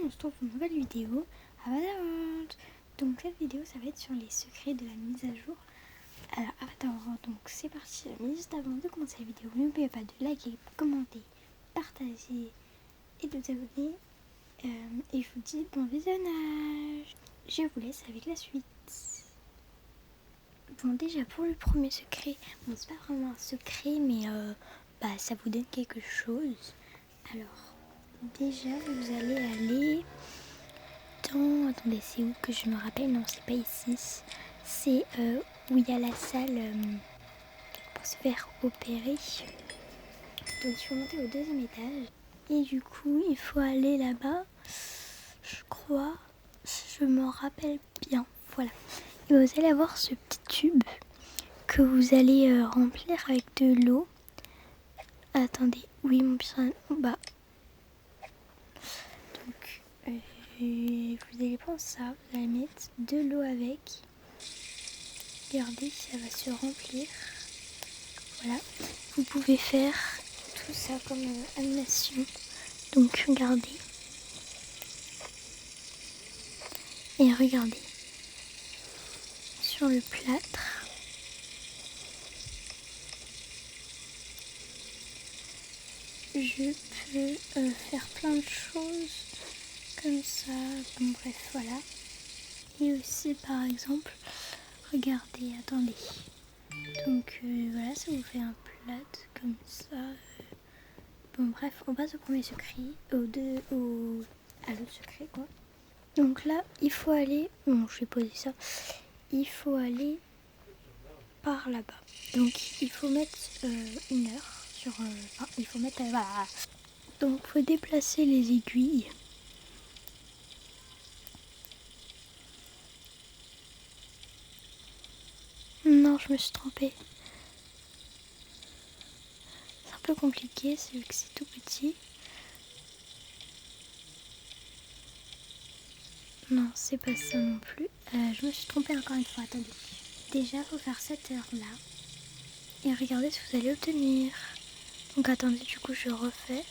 on se trouve pour une nouvelle vidéo à World. Donc cette vidéo ça va être sur les secrets de la mise à jour. Alors Avatar World, donc c'est parti. Mais juste avant de commencer la vidéo, n'oubliez pas de liker, commenter, partager et de vous abonner. Et je vous dis bon visionnage. Je vous laisse avec la suite. Bon, déjà pour le premier secret, bon c'est pas vraiment un secret mais ça vous donne quelque chose. Alors déjà vous allez aller dans... Attendez, c'est où que je me rappelle? Non, c'est pas ici. C'est où il y a la salle pour se faire opérer. Donc il faut monter au deuxième étage. Et du coup, il faut aller là-bas. Je crois, je me rappelle bien. Voilà. Et vous allez avoir ce petit tube que vous allez remplir avec de l'eau. Attendez, oui mon piano. Donc, vous allez prendre ça, vous allez mettre de l'eau avec. Regardez, ça va se remplir. Voilà. Vous pouvez faire tout ça comme animation. Donc regardez. Et regardez. Sur le plâtre. Je peux faire plein de choses comme ça. Bon bref, voilà. Et aussi par exemple, regardez, attendez. Donc voilà, ça vous fait un plâtre comme ça. Bon bref, on passe au premier secret, à l'autre secret quoi. Donc là, il faut aller, bon je vais poser ça, il faut aller par là-bas. Donc il faut mettre 1 heure sur, il faut mettre, voilà. Donc il faut déplacer les aiguilles. Non, je me suis trompée. C'est un peu compliqué, c'est vu que c'est tout petit. Non, c'est pas ça non plus. Je me suis trompée encore une fois, attendez. Déjà, il faut faire cette heure-là. Et regardez ce que vous allez obtenir. Donc attendez, du coup, je refais.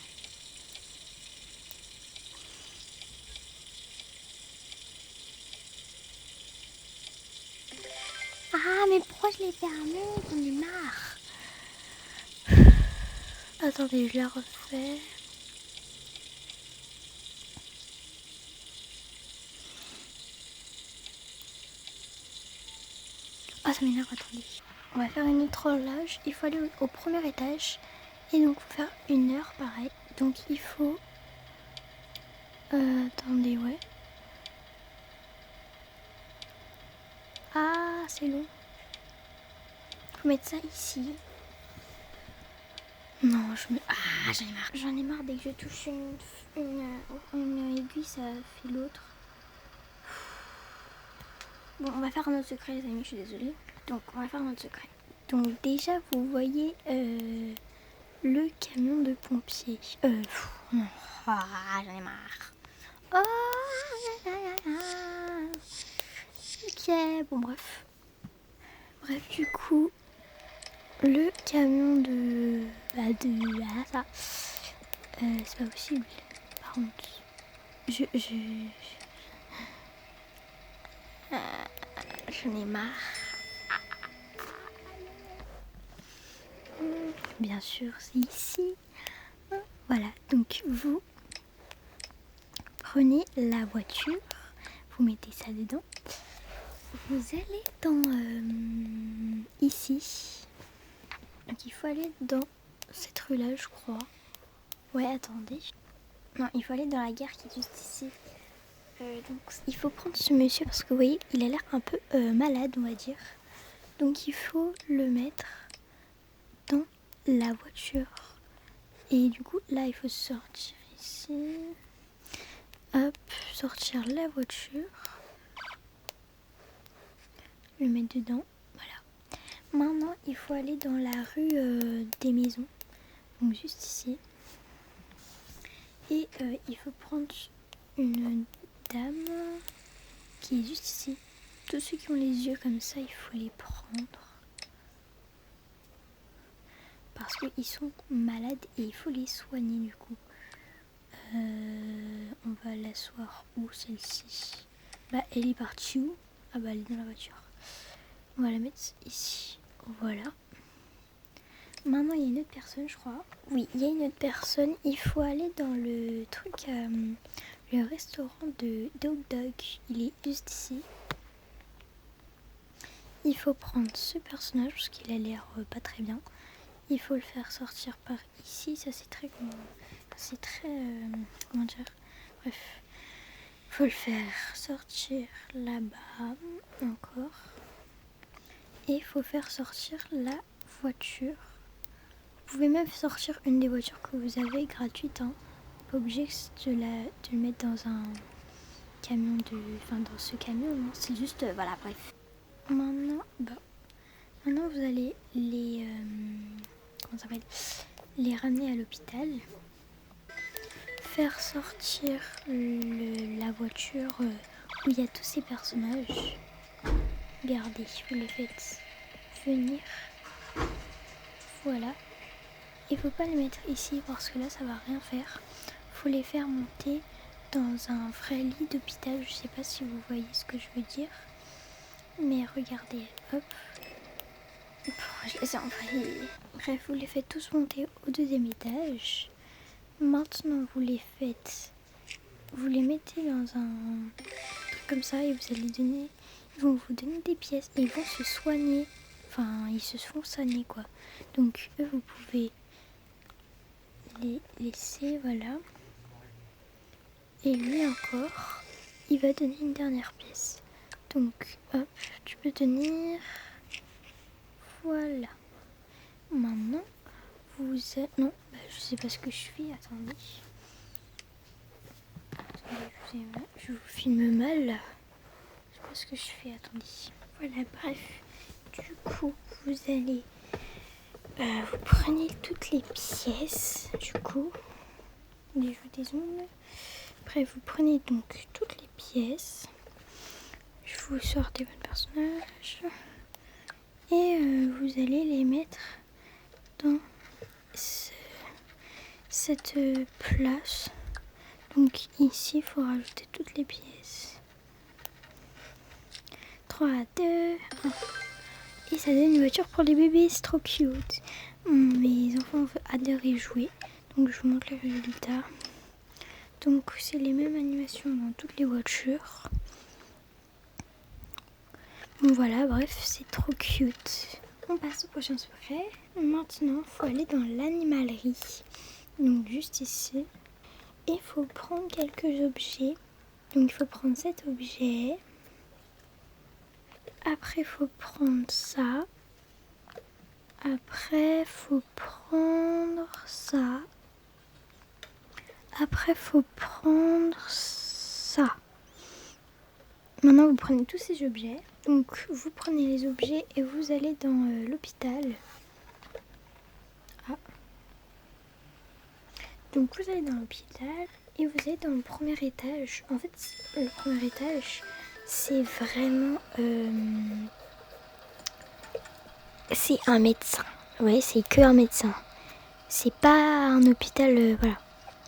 Ah, mais pourquoi je l'ai fermé? J'en ai marre. Attendez, je la refais. Ah, ça m'énerve, attendez. On va faire une autre horloge. Il faut aller au premier étage. Et donc, il faut faire 1 heure, pareil. Donc, il faut... attendez, ouais. Ah, c'est long. Il faut mettre ça ici. Non, j'en ai marre. J'en ai marre, dès que je touche une aiguille, ça fait l'autre. Bon, on va faire un autre secret, les amis, je suis désolée. Donc, on va faire un autre secret. Donc, déjà, vous voyez le camion de pompiers. Non. Ah, j'en ai marre. Oh, ok, bon, bref. Bref, du coup, le camion de ça, c'est pas possible. Par contre, j'en ai marre. Bien sûr, c'est ici. Voilà, donc vous prenez la voiture, vous mettez ça dedans. Vous allez dans ici. Donc il faut aller dans cette rue-là, je crois. Ouais, attendez. Non, il faut aller dans la gare qui est juste ici. Donc il faut prendre ce monsieur parce que vous voyez, il a l'air un peu malade, on va dire. Donc il faut le mettre dans la voiture. Et du coup, là, il faut sortir ici. Hop, sortir la voiture. Le mettre dedans. Voilà. Maintenant, il faut aller dans la rue des maisons. Donc juste ici. Et il faut prendre une dame qui est juste ici. Tous ceux qui ont les yeux comme ça, il faut les prendre. Parce qu'ils sont malades et il faut les soigner du coup. On va l'asseoir où celle-ci? Bah elle est partie où? Ah bah elle est dans la voiture. On va la mettre ici. Voilà. Maintenant il y a une autre personne je crois. Oui, il y a une autre personne. Il faut aller dans le truc, le restaurant de Dog Dog. Il est juste ici. Il faut prendre ce personnage parce qu'il a l'air pas très bien. Il faut le faire sortir par ici. Ça c'est très... comment dire? Bref. Il faut le faire sortir là-bas encore. Et il faut faire sortir la voiture. Vous pouvez même sortir une des voitures que vous avez gratuite. Hein. Pas obligé de le mettre dans un camion dans ce camion. Non. C'est juste... voilà, bref. Maintenant vous allez les... comment ça s'appelle? Les ramener à l'hôpital. Faire sortir la voiture où il y a tous ces personnages. Regardez, vous les faites venir. Voilà. Il faut pas les mettre ici parce que là ça va rien faire. Faut les faire monter dans un vrai lit d'hôpital. Je sais pas si vous voyez ce que je veux dire. Mais regardez, hop. Je les ai envoyés. Bref, vous les faites tous monter au 2e étage. Maintenant vous les mettez dans un truc comme ça et ils vont vous donner des pièces et ils vont se soigner. Enfin, ils se font soigner quoi. Donc eux vous pouvez les laisser, voilà. Et lui encore, il va donner une dernière pièce. Donc hop, tu peux tenir. Voilà. Maintenant, non, je sais pas ce que je fais, attendez. Je vous filme mal là. Je sais pas ce que je fais, attendez. Voilà, bref. Du coup, vous allez... vous prenez toutes les pièces, du coup. Les joues des ongles. Bref, vous prenez donc toutes les pièces. Je vous sortez votre personnage. Et vous allez les mettre dans cette place. Donc ici, il faut rajouter toutes les pièces. 3, 2, 1. Et ça donne une voiture pour les bébés, c'est trop cute. Mes enfants adorent y jouer. Donc je vous montre les résultats. Donc c'est les mêmes animations dans toutes les voitures. Bon voilà, bref, c'est trop cute. On passe au prochain secret. Maintenant, il faut aller dans l'animalerie. Donc juste ici. Et il faut prendre quelques objets. Donc il faut prendre cet objet. Après, il faut prendre ça. Après, il faut prendre ça. Après, il faut prendre ça. Maintenant, vous prenez tous ces objets. Donc, vous prenez les objets et vous allez dans l'hôpital. Ah. Donc, vous allez dans l'hôpital et vous êtes dans le premier étage. En fait, le premier étage, c'est vraiment... c'est un médecin. Ouais, c'est que un médecin. C'est pas un hôpital, voilà.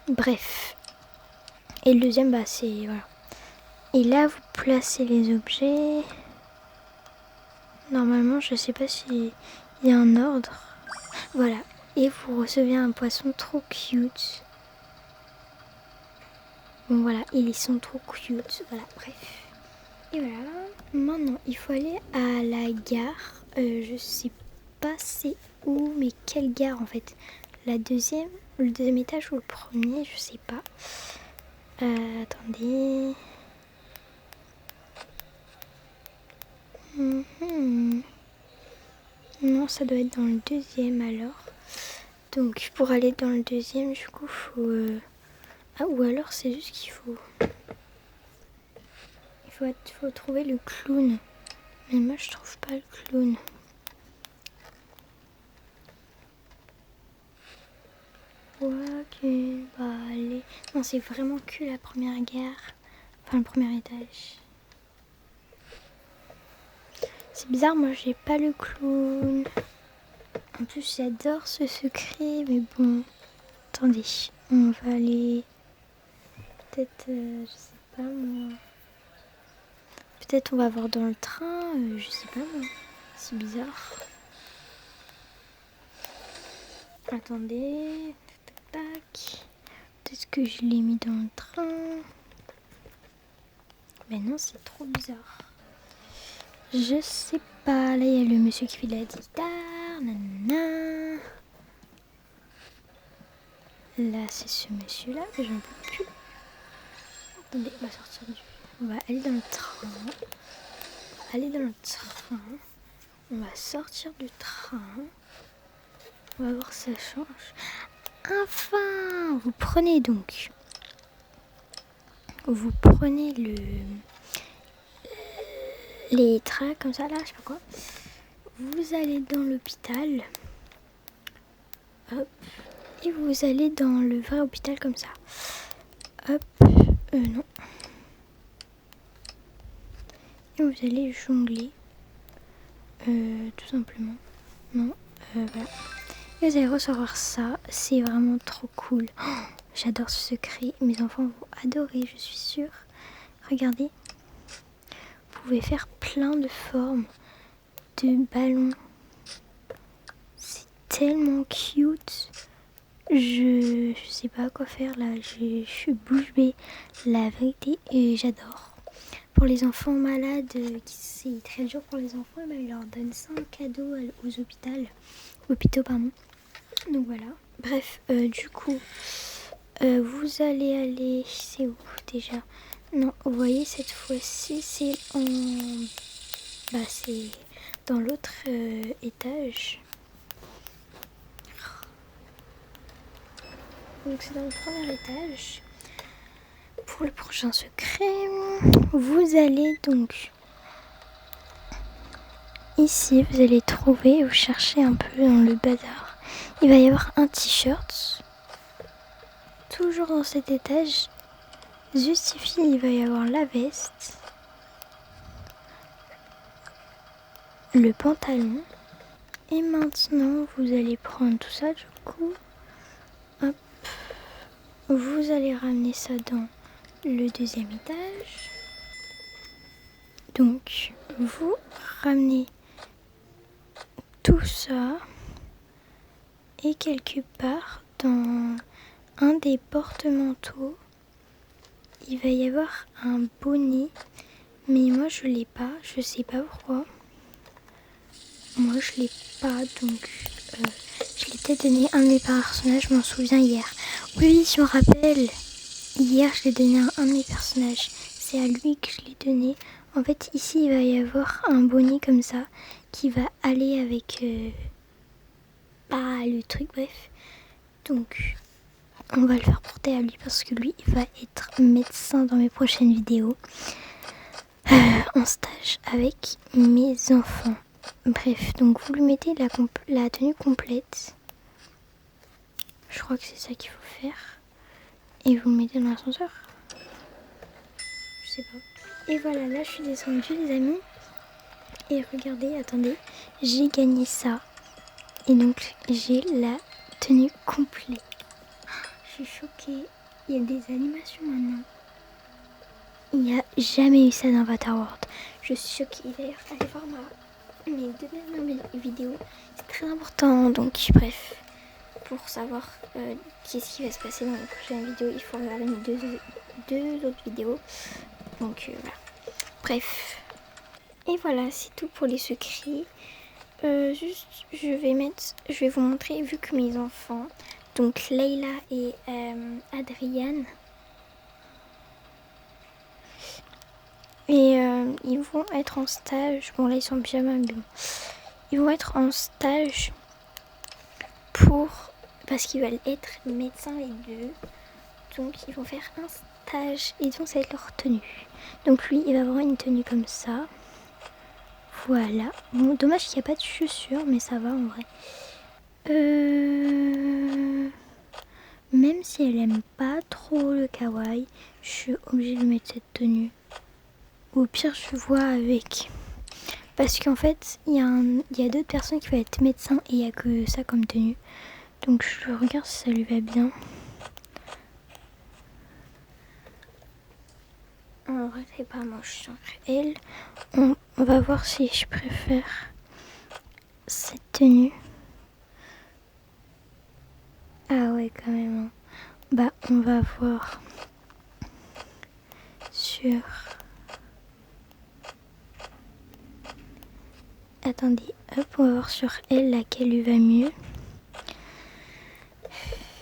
Bref. Et le deuxième, c'est... voilà. Et là, vous placez les objets. Normalement, je sais pas s'il y a un ordre. Voilà. Et vous recevez un poisson trop cute. Bon, voilà. Ils sont trop cute. Voilà, bref. Et voilà. Maintenant, il faut aller à la gare. Je sais pas c'est où, mais quelle gare en fait. Le deuxième étage ou le premier, je sais pas. Attendez. Non, ça doit être dans le deuxième alors. Donc pour aller dans le deuxième, du coup, faut... Ah, ou alors c'est juste qu'il faut... Il faut trouver le clown. Mais moi, je trouve pas le clown. Ok, allez. Non, c'est vraiment que la première gare. Enfin, le premier étage. C'est bizarre, moi j'ai pas le clown. En plus j'adore ce secret, mais bon. Attendez, on va aller peut-être, je sais pas moi. Peut-être on va voir dans le train, je sais pas moi. C'est bizarre. Attendez, tac, tac. Peut-être que je l'ai mis dans le train. Mais non, c'est trop bizarre. Je sais pas. Là, il y a le monsieur qui fait de la guitare. Nanana. Là, c'est ce monsieur-là, mais j'en peux plus. Attendez, on va sortir du... On va aller dans le train. Aller dans le train. On va sortir du train. On va voir si ça change. Enfin, vous prenez donc... Vous prenez les trains comme ça, là, je sais pas quoi. Vous allez dans l'hôpital. Hop. Et vous allez dans le vrai hôpital comme ça. Hop. Non. Et vous allez jongler. Tout simplement. Non. Voilà. Et vous allez recevoir ça. C'est vraiment trop cool. Oh, j'adore ce secret. Mes enfants vont adorer, je suis sûre. Regardez. Vous pouvez faire plein de formes de ballons. C'est tellement cute. Je sais pas quoi faire là. Je suis bouche bée. La vérité, et j'adore. Pour les enfants malades, c'est très dur pour les enfants, ils leur donnent ça en cadeau aux hôpitaux. Donc voilà. Bref, du coup, vous allez aller... C'est où déjà? Non, vous voyez, cette fois-ci, c'est c'est dans l'autre étage. Donc c'est dans le premier étage. Pour le prochain secret, vous allez donc... Ici, vous allez trouver, vous cherchez un peu dans le bazar. Il va y avoir un t-shirt. Toujours dans cet étage. Juste ici, il va y avoir la veste. Le pantalon. Et maintenant, vous allez prendre tout ça du coup. Hop. Vous allez ramener ça dans le deuxième étage. Donc, vous ramenez tout ça. Et quelque part, dans un des porte-manteaux, il va y avoir un bonnet. Mais moi, je l'ai pas. Je sais pas pourquoi. Moi, je l'ai pas. Donc, je l'ai peut-être donné à un de mes personnages. Je m'en souviens hier. Oui, je me rappelle. Hier, je l'ai donné à un de mes personnages. C'est à lui que je l'ai donné. En fait, ici, il va y avoir un bonnet comme ça qui va aller avec le truc, bref. Donc, on va le faire porter à lui parce que lui, il va être médecin dans mes prochaines vidéos. En stage avec mes enfants. Bref, donc vous lui mettez la tenue complète. Je crois que c'est ça qu'il faut faire. Et vous le mettez dans l'ascenseur. Je sais pas. Et voilà, là je suis descendue les amis. Et regardez, attendez, j'ai gagné ça. Et donc j'ai la tenue complète. Je suis choquée. Il y a des animations maintenant. Il n'y a jamais eu ça dans Waterworld. Je suis choquée. D'ailleurs, allez voir mes deux dernières vidéos. C'est très important. Donc bref, pour savoir qu'est-ce qui va se passer dans les prochaines vidéos, il faut regarder mes deux autres vidéos. Donc voilà. Bref. Et voilà, c'est tout pour les secrets. Juste, je vais vous montrer, vu que mes enfants, donc Leila et Adriane, et ils vont être en stage. Bon, là ils sont en pyjama, mais bon. Ils vont être en stage parce qu'ils veulent être médecins les deux. Donc ils vont faire un stage et donc ça va être leur tenue. Donc lui, il va avoir une tenue comme ça. Voilà. Bon, dommage qu'il n'y a pas de chaussures, mais ça va en vrai. Même si elle aime pas trop le kawaii, je suis obligée de mettre cette tenue. Ou au pire, je vois avec. Parce qu'en fait, il y a d'autres personnes qui veulent être médecins et il n'y a que ça comme tenue. Donc je regarde si ça lui va bien. en vrai c'est pas moche sur elle. On va voir si je préfère cette tenue. Ah ouais quand même. Hein. Bah on va voir sur... Attendez, hop, on va voir sur elle laquelle lui va mieux.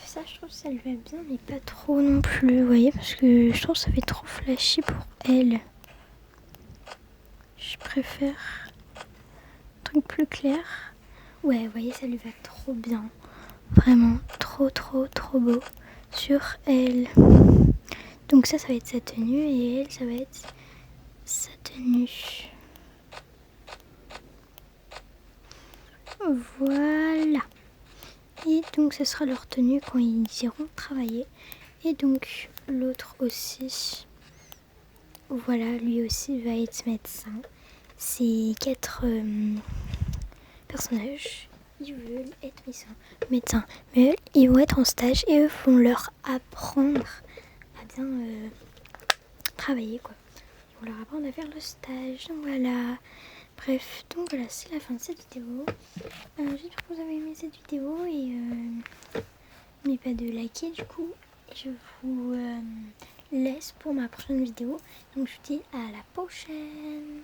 Ça je trouve que ça lui va bien mais pas trop non plus, vous voyez, parce que je trouve que ça fait trop flashy pour elle. Je préfère un truc plus clair. Ouais, vous voyez, ça lui va trop bien. Vraiment, trop beau sur elle. Donc ça va être sa tenue et elle, ça va être sa tenue. Voilà. Et donc ce sera leur tenue quand ils iront travailler. Et donc l'autre aussi. Voilà, lui aussi va être médecin. Ces 4 personnages, ils veulent être médecins. Mais eux, ils vont être en stage et eux vont leur apprendre à bien travailler, quoi. Ils vont leur apprendre à faire le stage. Donc voilà. Bref, donc voilà, c'est la fin de cette vidéo. J'espère que vous avez aimé cette vidéo et n'oubliez pas de liker du coup. Je vous laisse pour ma prochaine vidéo. Donc je vous dis à la prochaine.